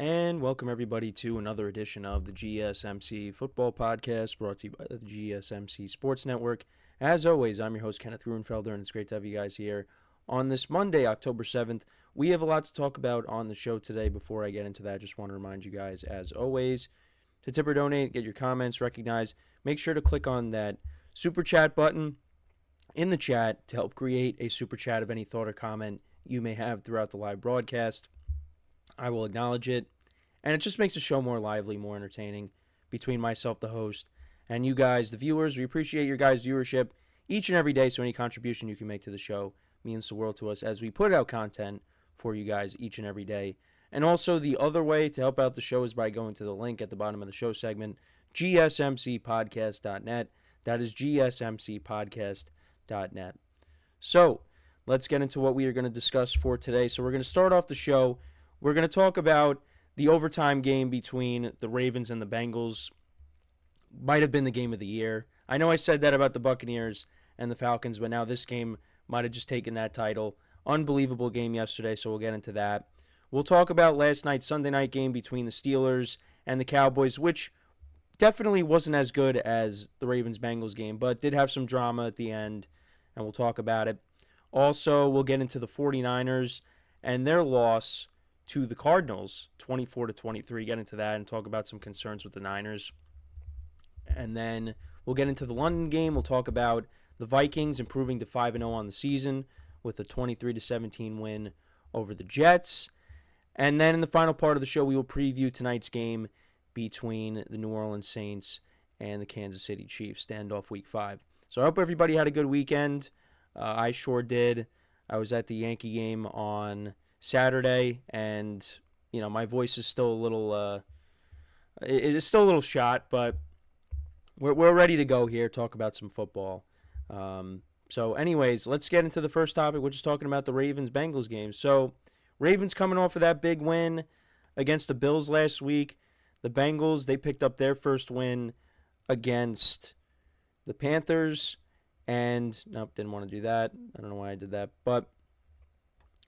And welcome everybody to another edition of the GSMC Football Podcast, brought to you by the GSMC Sports Network. As always, I'm your host, Kenneth Gruenfelder, and it's great to have you guys here on this Monday, October 7th. We have a lot to talk about on the show today. Before I get into that, I just want to remind you guys, as always, to tip or donate, get your comments recognized. Make sure to click on that Super Chat button in the chat to help create a Super Chat of any thought or comment you may have throughout the live broadcast. I will acknowledge it, and it just makes the show more lively, more entertaining between myself, the host, and you guys, the viewers. We appreciate your guys' viewership each and every day, so any contribution you can make to the show means the world to us as we put out content for you guys each and every day. And also, the other way to help out the show is by going to the link at the bottom of the show segment, GSMCPodcast.net. That is GSMCPodcast.net. So, let's get into what we are going to discuss for today. So, we're going to start off the show. We're going to talk about the overtime game between the Ravens and the Bengals. Might have been the game of the year. I know I said that about the Buccaneers and the Falcons, but now this game might have just taken that title. Unbelievable game yesterday, so we'll get into that. We'll talk about last night's Sunday night game between the Steelers and the Cowboys, which definitely wasn't as good as the Ravens-Bengals game, but did have some drama at the end, and we'll talk about it. Also, we'll get into the 49ers and their loss to the Cardinals, 24-23, get into that and talk about some concerns with the Niners. And then we'll get into the London game. We'll talk about the Vikings improving to 5-0 on the season with a 23-17 win over the Jets. And then in the final part of the show, we will preview tonight's game between the New Orleans Saints and the Kansas City Chiefs, standoff week 5. So I hope everybody had a good weekend. I sure did. I was at the Yankee game on Saturday, and my voice is still a little it is still a little shot, but we're ready to go here, talk about some football. So anyways, let's get into the first topic, which is talking about the Ravens-Bengals game. So Ravens coming off of that big win against the Bills last week. The Bengals, they picked up their first win against the Panthers, and nope, didn't want to do that. I don't know why I did that, but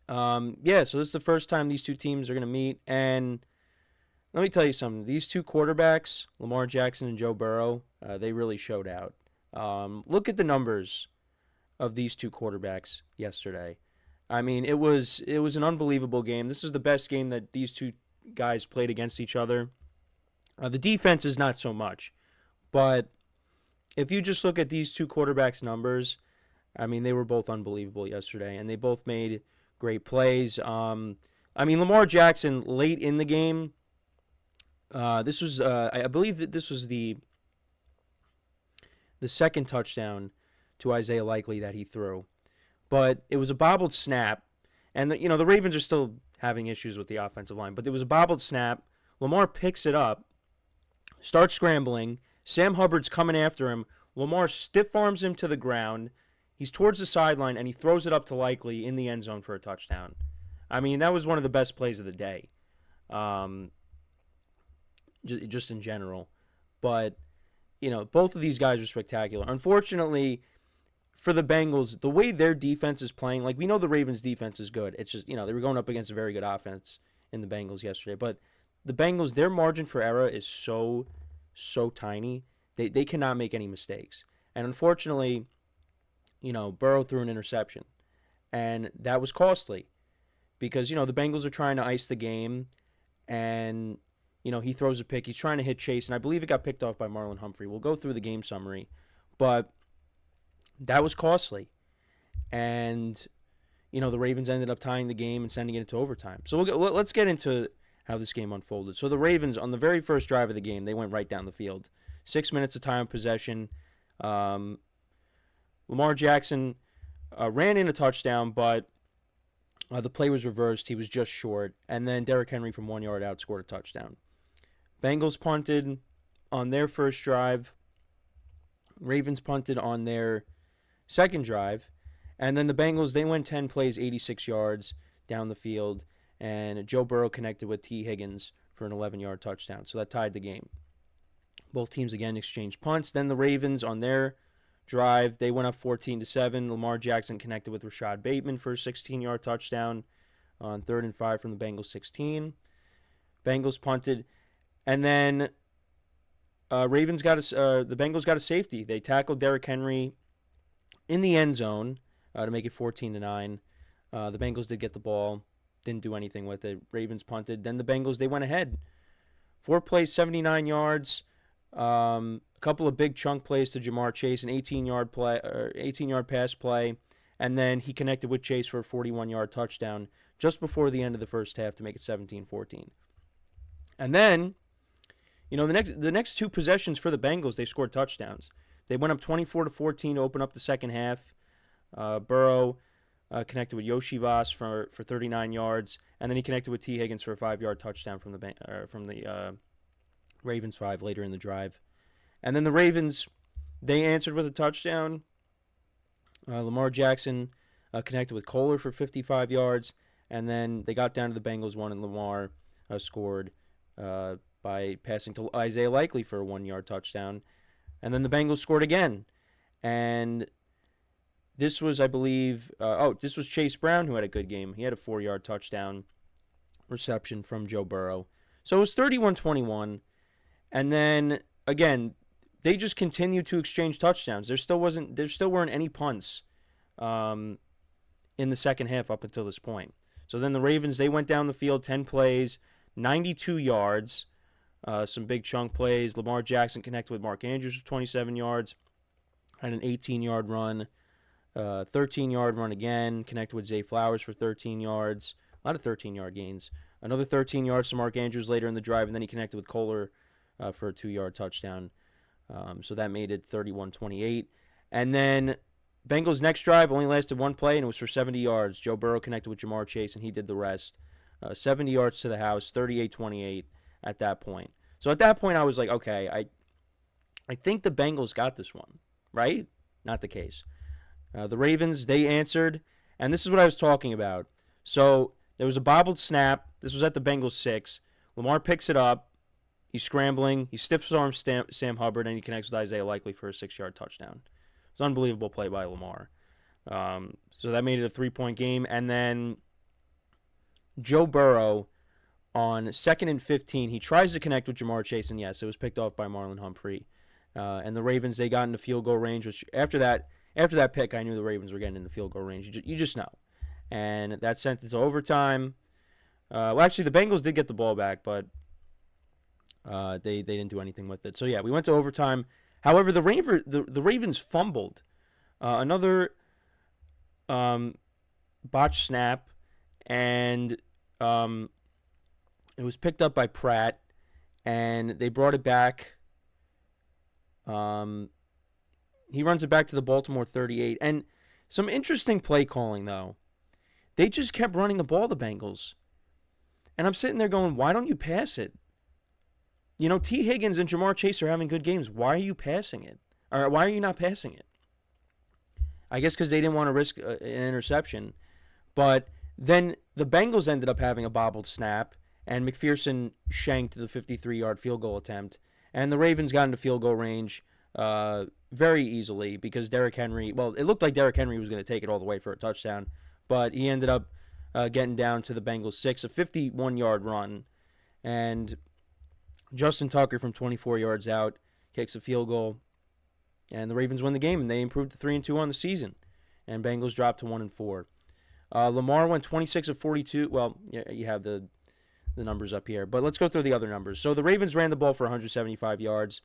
so this is the first time these two teams are going to meet, and let me tell you something. These two quarterbacks, Lamar Jackson and Joe Burrow, they really showed out. Look at the numbers of these two quarterbacks yesterday. I mean, it was an unbelievable game. This is the best game that these two guys played against each other. The defense is not so much, but if you just look at these two quarterbacks' numbers, I mean, they were both unbelievable yesterday, and they both made great plays. Lamar Jackson late in the game. This was, I believe that this was the second touchdown to Isaiah Likely that he threw, but it was a bobbled snap, and the Ravens are still having issues with the offensive line, but it was a bobbled snap. Lamar picks it up, starts scrambling. Sam Hubbard's coming after him. Lamar stiff arms him to the ground. He's towards the sideline, and he throws it up to Likely in the end zone for a touchdown. I mean, that was one of the best plays of the day, just in general. But, both of these guys are spectacular. Unfortunately, for the Bengals, the way their defense is playing, like we know the Ravens' defense is good. It's just, they were going up against a very good offense in the Bengals yesterday. But the Bengals, their margin for error is so tiny. They cannot make any mistakes. And unfortunately, Burrow threw an interception, and that was costly because, the Bengals are trying to ice the game, and, he throws a pick. He's trying to hit Chase, and I believe it got picked off by Marlon Humphrey. We'll go through the game summary, but that was costly, and, the Ravens ended up tying the game and sending it into overtime. So let's get into how this game unfolded. So the Ravens, on the very first drive of the game, they went right down the field. 6 minutes of time of possession. Lamar Jackson ran in a touchdown, but the play was reversed. He was just short. And then Derrick Henry from 1 yard out scored a touchdown. Bengals punted on their first drive. Ravens punted on their second drive. And then the Bengals, they went 10 plays, 86 yards down the field. And Joe Burrow connected with T. Higgins for an 11-yard touchdown. So that tied the game. Both teams again exchanged punts. Then the Ravens on their drive, they went up 14-7. Lamar Jackson connected with Rashad Bateman for a 16-yard touchdown on 3rd and 5 from the Bengals 16. Bengals punted, and then the Bengals got a safety. They tackled Derrick Henry in the end zone to make it 14-9. The Bengals did get the ball, didn't do anything with it. Ravens punted. Then the Bengals, they went ahead. 4 plays, 79 yards. A couple of big chunk plays to Jamar Chase, an 18-yard pass play, and then he connected with Chase for a 41-yard touchdown just before the end of the first half to make it 17-14. And then, the next 2 possessions for the Bengals, they scored touchdowns. They went up 24-14 to open up the second half. Burrow connected with JioSaavn for 39 yards, and then he connected with T. Higgins for a 5-yard touchdown from the Ravens 5 later in the drive. And then the Ravens, they answered with a touchdown. Lamar Jackson connected with Kohler for 55 yards, and then they got down to the Bengals 1, and Lamar scored by passing to Isaiah Likely for a 1-yard touchdown. And then the Bengals scored again. And this was, I believe, this was Chase Brown who had a good game. He had a 4-yard touchdown reception from Joe Burrow. So it was 31-21. And then, again, they just continued to exchange touchdowns. There still weren't any punts in the second half up until this point. So then the Ravens, they went down the field, 10 plays, 92 yards, some big chunk plays. Lamar Jackson connected with Mark Andrews for 27 yards, had an 18-yard run, 13-yard run again, connected with Zay Flowers for 13 yards, a lot of 13-yard gains. Another 13 yards to Mark Andrews later in the drive, and then he connected with Kohler for a 2-yard touchdown. So that made it 31-28. And then Bengals' next drive only lasted 1 play, and it was for 70 yards. Joe Burrow connected with Jamar Chase, and he did the rest. 70 yards to the house, 38-28 at that point. So at that point, I was like, okay, I think the Bengals got this one, right? Not the case. The Ravens, they answered, and this is what I was talking about. So there was a bobbled snap. This was at the Bengals 6. Lamar picks it up. He's scrambling. He stiff-arms Sam Hubbard, and he connects with Isaiah Likely for a 6-yard touchdown. It's an unbelievable play by Lamar. So that made it a 3-point game. And then Joe Burrow on 2nd and 15, he tries to connect with Jamar Chase, and yes, it was picked off by Marlon Humphrey. And the Ravens, they got into field goal range, which after that pick, I knew the Ravens were getting into field goal range. You just know. And that sent it to overtime. Well, actually, the Bengals did get the ball back, but they didn't do anything with it. So, yeah, we went to overtime. However, the Ravens fumbled. Another botched snap, and it was picked up by Pratt, and they brought it back. He runs it back to the Baltimore 38. And some interesting play calling, though. They just kept running the ball, the Bengals. And I'm sitting there going, why don't you pass it? T. Higgins and Jamar Chase are having good games. Why are you passing it? Or why are you not passing it? I guess because they didn't want to risk an interception. But then the Bengals ended up having a bobbled snap, and McPherson shanked the 53-yard field goal attempt. And the Ravens got into field goal range very easily because Derrick Henry, well, it looked like Derrick Henry was going to take it all the way for a touchdown, but he ended up getting down to the Bengals 6, a 51-yard run. And Justin Tucker from 24 yards out kicks a field goal, and the Ravens win the game, and they improved to 3-2 on the season. And Bengals dropped to 1-4. Lamar went 26 of 42. Well, you have the numbers up here, but let's go through the other numbers. So the Ravens ran the ball for 175 yards.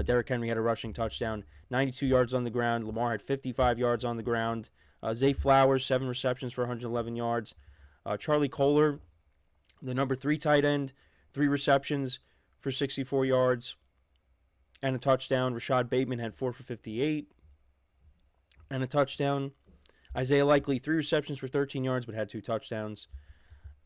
Derrick Henry had a rushing touchdown, 92 yards on the ground. Lamar had 55 yards on the ground. Zay Flowers, 7 receptions for 111 yards. Charlie Kohler, the number 3 tight end, 3 receptions for 64 yards and a touchdown. Rashad Bateman had 4 for 58 and a touchdown. Isaiah Likely, 3 receptions for 13 yards, but had 2 touchdowns.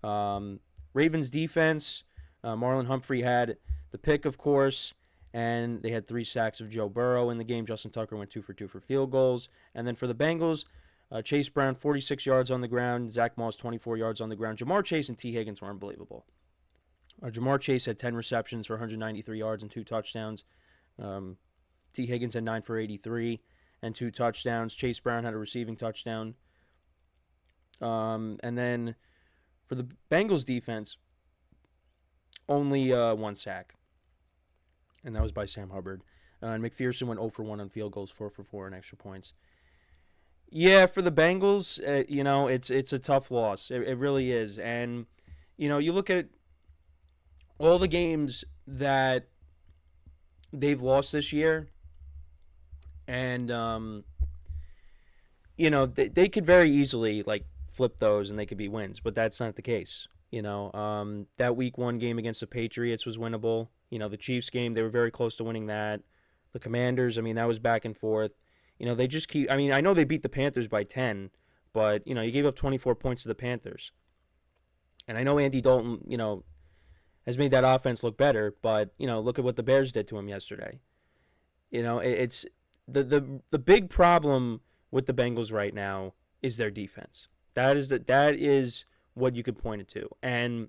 Ravens defense, Marlon Humphrey had the pick, of course, and they had 3 sacks of Joe Burrow in the game. Justin Tucker went 2 for 2 for field goals. And then for the Bengals, Chase Brown, 46 yards on the ground. Zach Moss, 24 yards on the ground. Jamar Chase and T. Higgins were unbelievable. Jamar Chase had 10 receptions for 193 yards and 2 touchdowns. T. Higgins had 9 for 83 and 2 touchdowns. Chase Brown had a receiving touchdown. And then for the Bengals defense, only one sack, and that was by Sam Hubbard. And McPherson went 0 for 1 on field goals, 4 for 4 on extra points. Yeah, for the Bengals, it's a tough loss. It really is. And, you look at all the games that they've lost this year, and, they could very easily, flip those and they could be wins, but that's not the case. That week 1 game against the Patriots was winnable. The Chiefs game, they were very close to winning that. The Commanders, that was back and forth. They just keep. I know they beat the Panthers by 10, but you gave up 24 points to the Panthers. And I know Andy Dalton, has made that offense look better, but look at what the Bears did to him yesterday. It's the big problem with the Bengals right now is their defense. That is what you could point it to. And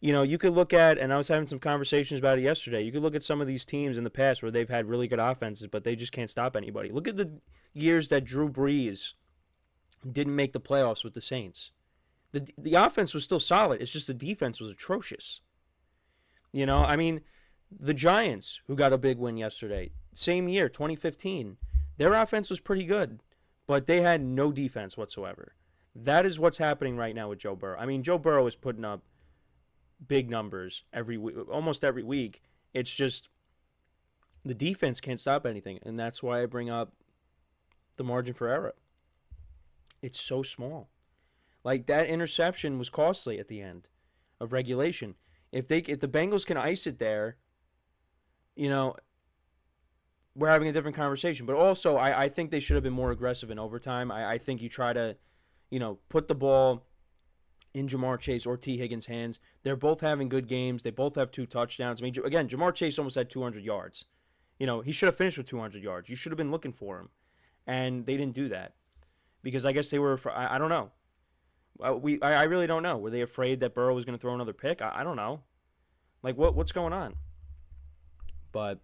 you could look at, and I was having some conversations about it yesterday, you could look at some of these teams in the past where they've had really good offenses, but they just can't stop anybody. Look at the years that Drew Brees didn't make the playoffs with the Saints. The offense was still solid. It's just the defense was atrocious. The Giants, who got a big win yesterday, same year, 2015, their offense was pretty good, but they had no defense whatsoever. That is what's happening right now with Joe Burrow. Joe Burrow is putting up big numbers almost every week. It's just the defense can't stop anything, and that's why I bring up the margin for error. It's so small. That interception was costly at the end of regulation. If the Bengals can ice it there, we're having a different conversation. But also, I think they should have been more aggressive in overtime. I think you try to, put the ball in Jamar Chase or T. Higgins' hands. They're both having good games. They both have 2 touchdowns. Again, Jamar Chase almost had 200 yards. He should have finished with 200 yards. You should have been looking for him. And they didn't do that. Because I guess they were, I don't know. I really don't know. Were they afraid that Burrow was going to throw another pick? I don't know. What's going on? But,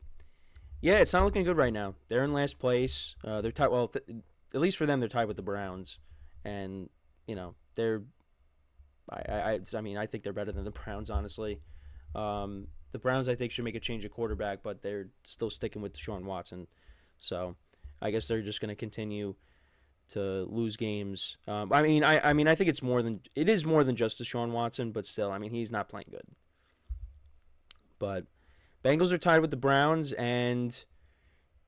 yeah, it's not looking good right now. They're in last place. They're tied, at least for them, they're tied with the Browns. And, they're, I think they're better than the Browns, honestly. The Browns, I think, should make a change of quarterback, but they're still sticking with Deshaun Watson. So, I guess they're just going to continue to lose games. I think it is more than just Deshaun Watson, but still, he's not playing good. But Bengals are tied with the Browns, and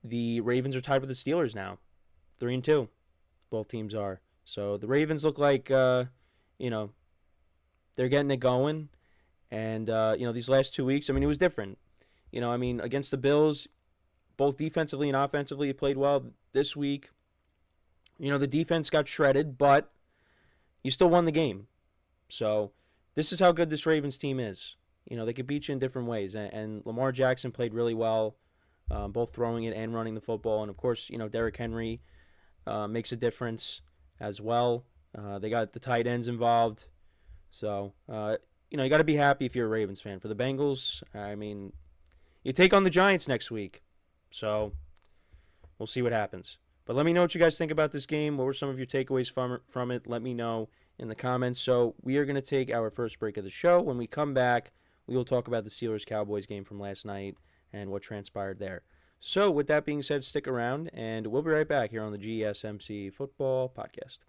the Ravens are tied with the Steelers now, 3-2. Both teams are. So the Ravens look like, they're getting it going, and these last 2 weeks, it was different. Against the Bills, both defensively and offensively, it played well. This week, the defense got shredded, but you still won the game. So this is how good this Ravens team is. They could beat you in different ways. And Lamar Jackson played really well, both throwing it and running the football. And, of course, Derrick Henry makes a difference as well. They got the tight ends involved. So, you got to be happy if you're a Ravens fan. For the Bengals, you take on the Giants next week. So we'll see what happens. But let me know what you guys think about this game. What were some of your takeaways from it? Let me know in the comments. So we are going to take our first break of the show. When we come back, we will talk about the Steelers-Cowboys game from last night and what transpired there. So with that being said, stick around, and we'll be right back here on the GSMC Football Podcast.